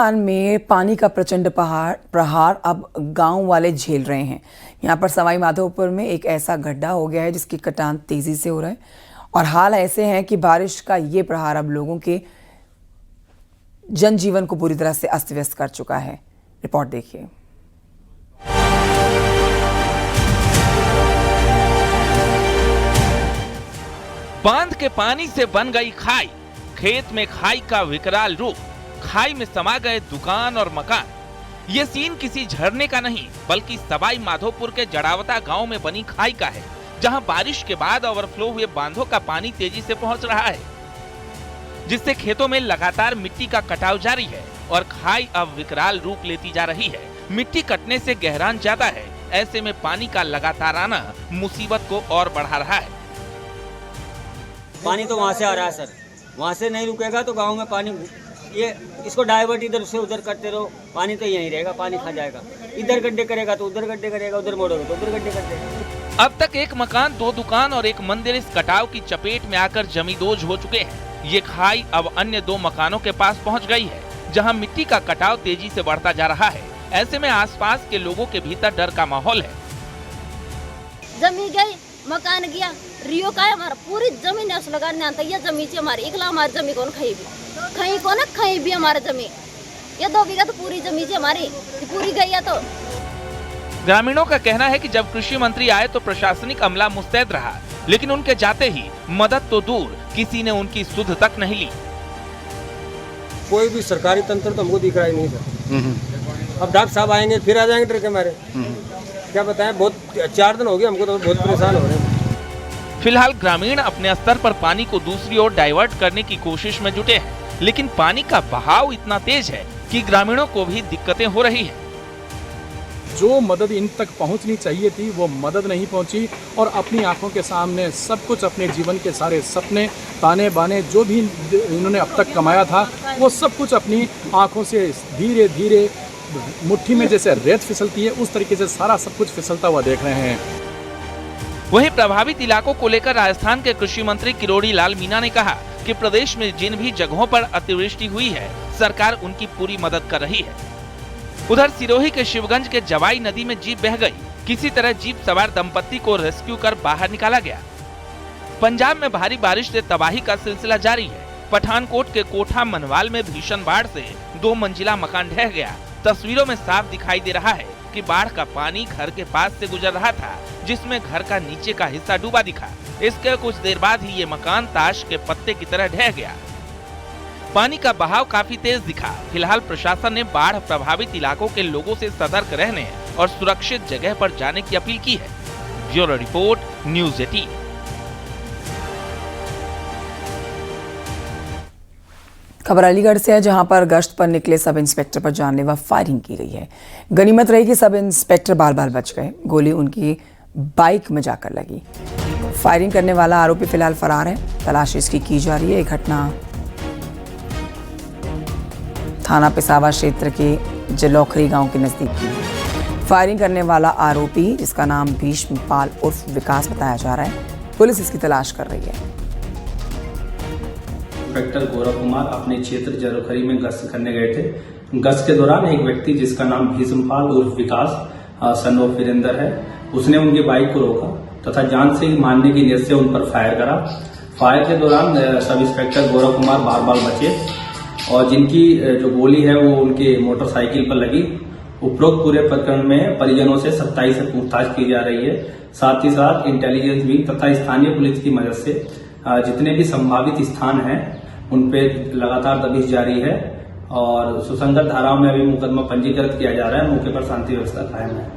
में पानी का प्रचंड प्रहार अब गांव वाले झेल रहे हैं। यहां पर सवाई माधोपुर में एक ऐसा गड्ढा हो गया है जिसकी कटान तेजी से हो रहा है और हाल ऐसे हैं कि बारिश का ये प्रहार अब लोगों के जनजीवन को पूरी तरह से अस्त व्यस्त कर चुका है। रिपोर्ट देखिए। बांध के पानी से बन गई खाई, खेत में खाई का विकराल रूप, खाई में समा गए दुकान और मकान। ये सीन किसी झरने का नहीं बल्कि सवाई माधोपुर के जड़ावता गांव में बनी खाई का है, जहां बारिश के बाद ओवरफ्लो हुए बांधों का पानी तेजी से पहुंच रहा है, जिससे खेतों में लगातार मिट्टी का कटाव जारी है और खाई अब विकराल रूप लेती जा रही है। मिट्टी कटने से गहरान ज्यादा है, ऐसे में पानी का लगातार आना मुसीबत को और बढ़ा रहा है। पानी तो वहाँ से आ रहा है सर, वहाँ से नहीं रुकेगा तो गांव में पानी, ये इसको डाइवर्ट इधर से उधर करते रहो, पानी तो यहीं रहेगा, पानी खा जाएगा। इधर गड्ढे करेगा तो उधर गड्ढे करेगा, उधर मोड़ोगे तो उधर गड्ढे कर देगा। अब तक एक मकान, 2 दुकान और एक मंदिर इस कटाव की चपेट में आकर जमींदोज हो चुके हैं। ये खाई अब अन्य 2 मकानों के पास पहुंच गई है, जहां मिट्टी का कटाव तेजी से बढ़ता जा रहा है। ऐसे में आसपास के लोगों के भीतर डर का माहौल है। जमीन गई, मकान गया, रियो का है हमारा, पूरी जमीन है लगाने आता। ये जमीन से हमारी एकला हमारी जमीन कौन खाई भी हमारा जमीन, ये 2 बीघा तो पूरी जमीन से हमारी पूरी गई है। तो ग्रामीणों का कहना है कि जब कृषि मंत्री आए तो प्रशासनिक अमला मुस्तैद रहा, लेकिन उनके जाते ही मदद तो दूर, किसी ने उनकी सुध तक नहीं ली। कोई भी सरकारी तंत्र तो हमको दिख रहा ही नहीं सर। अब डॉक्टर साहब आएंगे फिर आ जाएंगे डर के मारे, क्या बताएं। बहुत 4 दिन हो गए हमको तो बहुत परेशान हो रहे हैं। फिलहाल ग्रामीण अपने स्तर पर पानी को दूसरी ओर डाइवर्ट करने की कोशिश में जुटे हैं, लेकिन पानी का बहाव इतना तेज है कि ग्रामीणों को भी दिक्कतें हो रही हैं। जो मदद इन तक पहुंचनी चाहिए थी वो मदद नहीं पहुंची और अपनी आंखों के सामने सब कुछ, अपने जीवन के सारे सपने, ताने बाने जो भी इन्होंने अब तक कमाया था वो सब कुछ अपनी आंखों से धीरे धीरे मुट्ठी में जैसे रेत फिसलती है उस तरीके से सारा सब कुछ फिसलता हुआ देख रहे हैं। वहीं प्रभावित इलाकों को लेकर राजस्थान के कृषि मंत्री किरोड़ी लाल मीणा ने कहा कि प्रदेश में जिन भी जगहों पर अतिवृष्टि हुई है सरकार उनकी पूरी मदद कर रही है। उधर सिरोही के शिवगंज के जवाई नदी में जीप बह गई, किसी तरह जीप सवार दंपत्ति को रेस्क्यू कर बाहर निकाला गया। पंजाब में भारी बारिश से तबाही का सिलसिला जारी है। पठानकोट के कोठा मनवाल में भीषण बाढ़ से 2 मंजिला मकान ढह गया। तस्वीरों में साफ दिखाई दे रहा है कि बाढ़ का पानी घर के पास से गुजर रहा था, जिसमें घर का नीचे का हिस्सा डूबा दिखा। इसके कुछ देर बाद ही ये मकान ताश के पत्ते की तरह ढह गया। पानी का बहाव काफी तेज दिखा। फिलहाल प्रशासन ने बाढ़ प्रभावित इलाकों के लोगों से सतर्क रहने और सुरक्षित जगह पर जाने की अपील की है। Bureau report, news 18। खबर अलीगढ़ से है, जहां पर गश्त पर निकले सब इंस्पेक्टर पर जानलेवा फायरिंग की गई है। गनीमत रही कि सब इंस्पेक्टर बाल बच गए। गोली उनकी बाइक में जाकर लगी। फायरिंग करने वाला आरोपी फिलहाल फरार है, तलाश इसकी की जा रही है। ये घटना थाना पिसावा क्षेत्र के जलोखरी गांव के नजदीक की है। फायरिंग करने वाला आरोपी, जिसका नाम भीष्मपाल उर्फ विकास बताया जा रहा है, पुलिस इसकी तलाश कर रही है। इंस्पेक्टर गौरव कुमार अपने क्षेत्र जलोखरी में गश्त करने गए थे। गश्त के दौरान एक व्यक्ति जिसका नाम भीष्मपाल उर्फ विकास सन ऑफ वीरेंद्र है, उसने उनकी बाइक को रोका तथा जान से मारने की नीयत से उन पर फायर करा। फायर के दौरान सब इंस्पेक्टर गौरव कुमार बाल बचे और जिनकी जो गोली है वो उनके मोटरसाइकिल पर लगी। उपरोक्त पूरे प्रकरण में परिजनों से 27 से पूछताछ की जा रही है। साथ ही साथ इंटेलिजेंस विंग तथा स्थानीय पुलिस की मदद से जितने भी संभावित स्थान हैं उन पे लगातार दबिश जारी है और सुसंगत धाराओं में अभी मुकदमा पंजीकृत किया जा रहा है। मौके पर शांति व्यवस्था कायम है।